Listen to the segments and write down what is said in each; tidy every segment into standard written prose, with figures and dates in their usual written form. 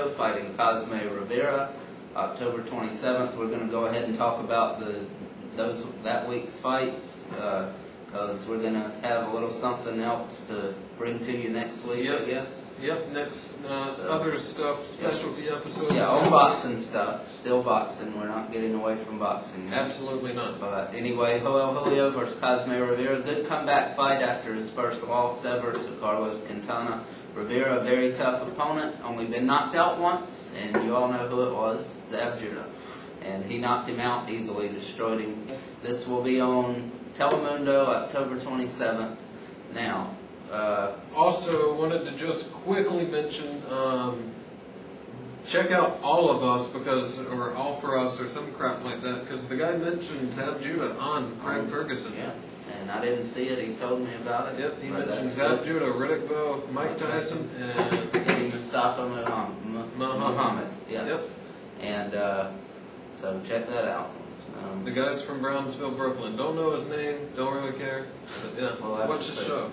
Julio fighting Cosme Rivera. October 27th, we're going to go ahead and talk about that week's fights, because we're going to have a little something else to bring to you next week, I guess. Yep, next other stuff, specialty episodes. Yeah, all boxing stuff. Still boxing. We're not getting away from boxing yet. Absolutely not. But anyway, Julio versus Cosme Rivera. Good comeback fight after his first loss ever to Carlos Quintana. Rivera, a very tough opponent, only been knocked out once, and you all know who it was, Zab Judah. And he knocked him out, easily destroyed him. This will be on Telemundo, October 27th. Now, also wanted to just quickly mention, check out All of Us, or All for Us, or some crap like that, because the guy mentioned Zab Judah on Craig Ferguson. Yeah. And I didn't see it, he told me about it. Yep, he mentioned Zab Judah, Riddick Bowe, Mike Tyson, and Mustafa Muhammad. Yes. Yep. And so check that out. The guy's from Brownsville, Brooklyn. Don't know his name, don't really care. But yeah, well, watch his show.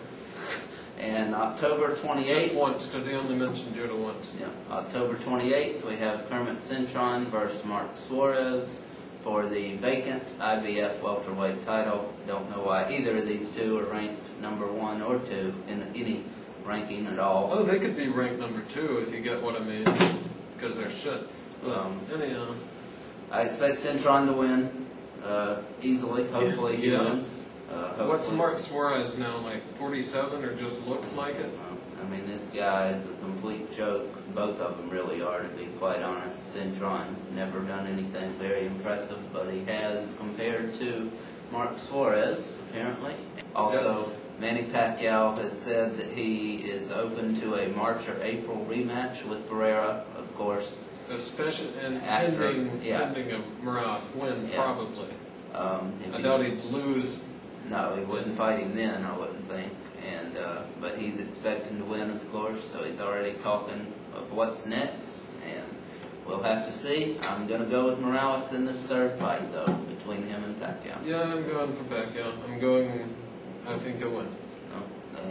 And October 28th. Just once, because he only mentioned Judah once. Yeah. October 28th, we have Kermit Cintron versus Mark Suarez for the vacant IBF welterweight title. Don't know why either of these two are ranked number 1 or 2 in any ranking at all. Oh, they could be ranked number 2 if you get what I mean, because they're shit. Anyhow, I expect Cintron to win easily. Hopefully he wins. What's Mark Suarez now, like 47, or just looks like it? I mean, this guy is a complete joke. Both of them really are, to be quite honest. Cintron never done anything very impressive, but he has compared to Mark Suarez, apparently. Also, Manny Pacquiao has said that he is open to a March or April rematch with Pereira, of course. Especially, and pending a Morales win, probably. I doubt he'd lose. No, he wouldn't fight him then, I wouldn't think. And but he's expecting to win, of course, so he's already talking of what's next, and we'll have to see. I'm going to go with Morales in this third fight, though, between him and Pacquiao. Yeah, I'm going for Pacquiao. I think he'll win.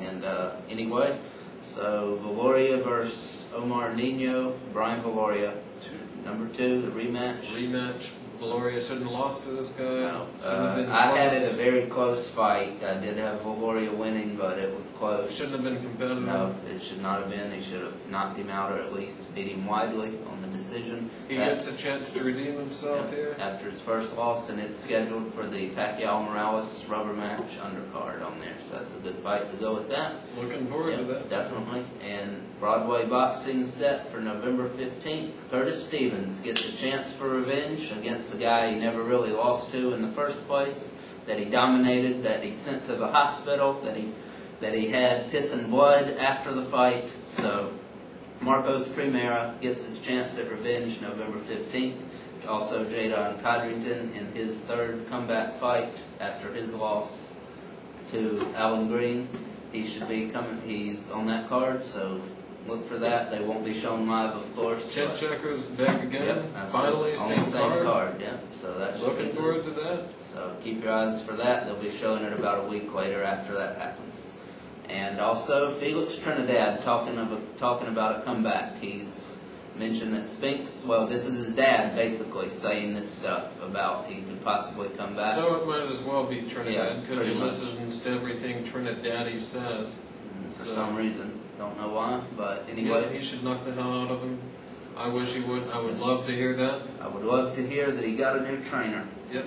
And anyway, so Valoria versus Omar Nino, Brian Valoria, number 2, the rematch. Valoria shouldn't have lost to this guy. No. I had it a very close fight. I did have Valoria winning, but it was close. Shouldn't have been competitive. No, it should not have been. He should have knocked him out, or at least beat him widely on the decision. He gets a chance to redeem himself here. After his first loss, and it's scheduled for the Pacquiao-Morales rubber match undercard on there. So that's a good fight to go with that. Looking forward to that. Definitely. And Broadway boxing set for November 15th. Curtis Stevens gets a chance for revenge against the guy he never really lost to in the first place, that he dominated, that he sent to the hospital, that he had piss and blood after the fight. So Marcos Primera gets his chance at revenge November 15th. Also Jadon Codrington in his third comeback fight after his loss to Alan Green. He should be coming. He's on that card, so look for that. They won't be shown live, of course. Chet Checker's back again. Yep, finally, on the same card. Yeah, so that should looking forward to that. So keep your eyes for that. They'll be showing it about a week later after that happens. And also Felix Trinidad talking about a comeback. He's mentioned that Spinks. Well, this is his dad basically saying this stuff about he could possibly come back. So it might as well be Trinidad, because he listens to everything Trinidad says. For some reason. Don't know why, but anyway. Yeah, he should knock the hell out of him. I wish he would. I would love to hear that. I would love to hear that he got a new trainer. Yep.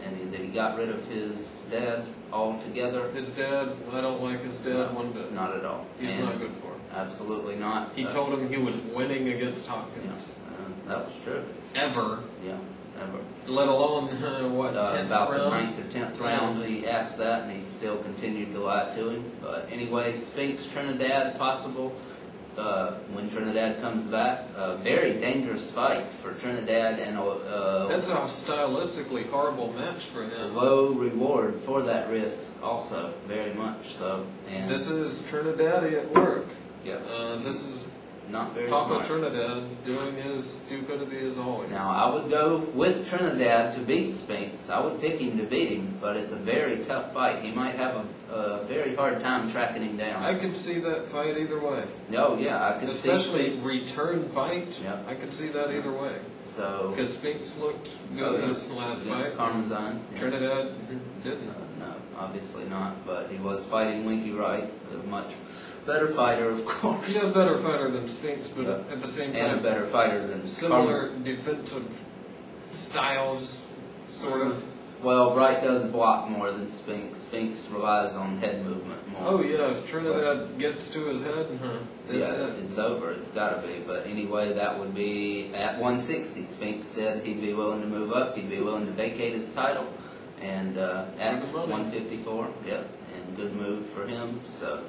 And that he got rid of his dad altogether. His dad, I don't like his dad one bit. Not at all. He's not good for him. Absolutely not. He told him he was winning against Hopkins. That was true. Ever. Yeah, ever. Let alone, 10th about round? the 9th or 10th round, he asked that, and he still continued to lie to him. But anyway, Spinks, Trinidad, possible when Trinidad comes back. Very dangerous fight for Trinidad, and that's a stylistically horrible match for him. A low reward for that risk, also, very much so. And this is Trinidad at work. Yeah. This is not very Papa smart. Trinidad doing his stupidity as always. Now, I would go with Trinidad to beat Spinks. I would pick him to beat him, but it's a very tough fight. He might have a very hard time tracking him down. I could see that fight either way. Oh, yeah, I could see Especially Spinks. return fight. Yeah. I could see that either way. So, Because Spinks looked good in his last against fight. Parmesan. Yeah. Trinidad didn't. No, obviously not, but he was fighting Winky Wright, a much better fighter, of course. He's a better fighter than Spinks, but Yeah. at the same And a time, better fighter than similar defensive styles, sort of. Well, Wright does block more than Spinks. Spinks relies on head movement more. Oh yeah, if Trinidad gets to his head, that's Yeah, it. it's over. It's got to be. But anyway, that would be at 160. Spinks said he'd be willing to move up. He'd be willing to vacate his title. And at Good money. 154, yeah, and good move for him. So,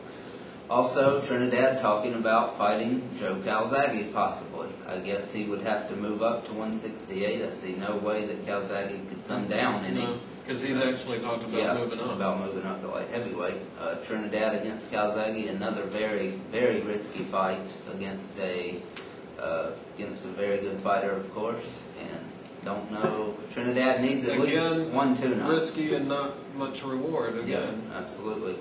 also Trinidad talking about fighting Joe Calzaghe possibly. I guess he would have to move up to 168. I see no way that Calzaghe could come down any. Because he's actually talked about moving up. About moving up to light heavyweight. Trinidad against Calzaghe, another very, very risky fight against a very good fighter, of course. And don't know. Trinidad needs at least 1 tune-up. Risky and not much reward again. Yeah, absolutely.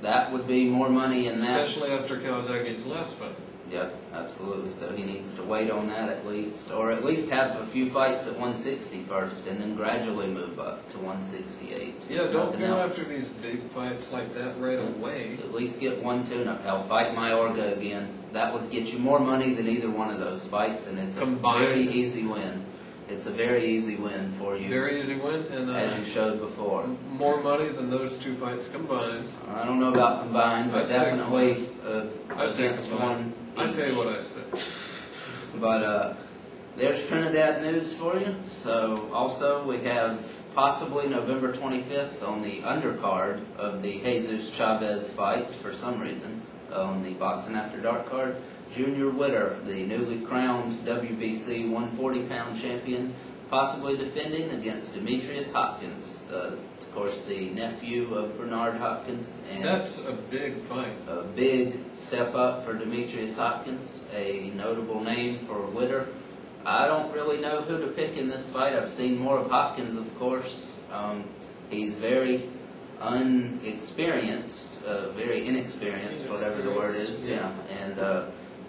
That would be more money in that. Especially after Calzaghe's last fight. Yeah, absolutely. So he needs to wait on that at least, or at least have a few fights at 160 first, and then gradually move up to 168. Yeah, don't Nothing go else. after these big fights like that right away. At least get 1 tune-up. Hell, fight Mayorga again. That would get you more money than either one of those fights, and it's a very easy win. It's a very easy win for you. Very easy win, and as you showed before. More money than those two fights combined. I don't know about combined, but definitely against one each. I pay what I say. But there's Trinidad news for you. So also we have possibly November 25th on the undercard of the Jesus Chavez fight for some reason on the Boxing After Dark card. Junior Witter, the newly crowned WBC 140-pound champion, possibly defending against Demetrius Hopkins, of course the nephew of Bernard Hopkins. And that's a big fight. A big step up for Demetrius Hopkins, a notable name for Witter. I don't really know who to pick in this fight. I've seen more of Hopkins, of course. He's very unexperienced, very inexperienced, whatever the word is. Yeah. And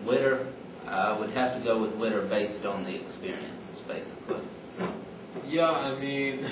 Witter, I would have to go with Witter based on the experience, basically. So. Yeah, I mean,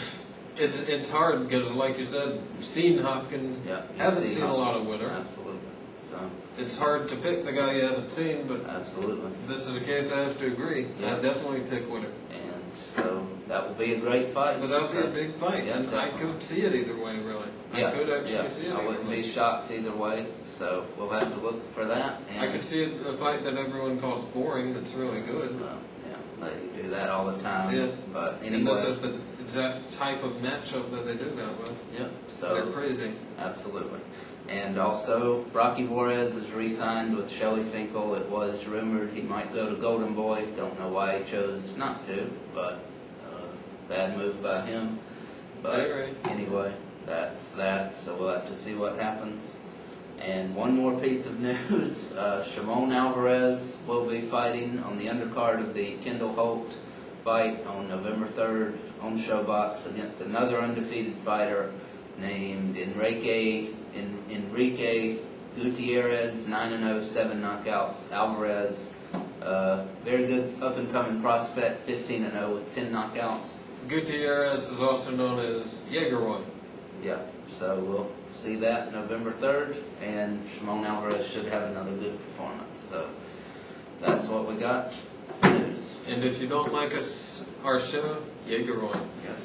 it's hard because, like you said, you've seen Hopkins. Yeah, haven't seen a lot of Witter. Absolutely. So it's hard to pick the guy you haven't seen, but absolutely, this is a case I have to agree. Yeah. I definitely pick Witter. And so that will be a great fight. But that would be a big fight, yeah, and definitely. I could see it either way, really. Yeah, I could actually see it I either wouldn't way. be shocked either way, so we'll have to look for that. And I could see a fight that everyone calls boring that's really good. Yeah, they do that all the time. Yeah. But anyway. And this is the exact type of matchup that they do that with. Yep. So they're crazy. Absolutely. And also, Rocky Juarez is re-signed with Shelly Finkel. It was rumored he might go to Golden Boy. Don't know why he chose not to, but bad move by him. But anyway, that's that. So we'll have to see what happens. And one more piece of news, Shimon Alvarez will be fighting on the undercard of the Kendall Holt fight on November 3rd on Showbox against another undefeated fighter named Enrique Gutierrez, 9-0, 7 knockouts. Alvarez, very good up-and-coming prospect, 15-0 with 10 knockouts. Gutierrez is also known as Jaegerwood. Yeah, so we'll see that November 3rd, and Shimon Alvarez should have another good performance. So that's what we got. News. And if you don't like our show, Jaegerwood. Yeah.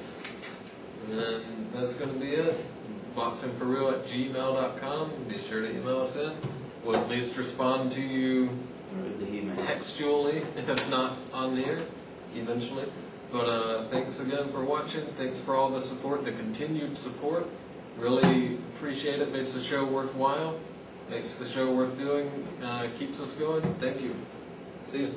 And then that's going to be it. boxingforreal@gmail.com. Be sure to email us in. We'll at least respond to you Through the email. textually, if not on the air, eventually. But thanks again for watching. Thanks for all the support, the continued support. Really appreciate it. Makes the show worthwhile. Makes the show worth doing. Keeps us going. Thank you. See you.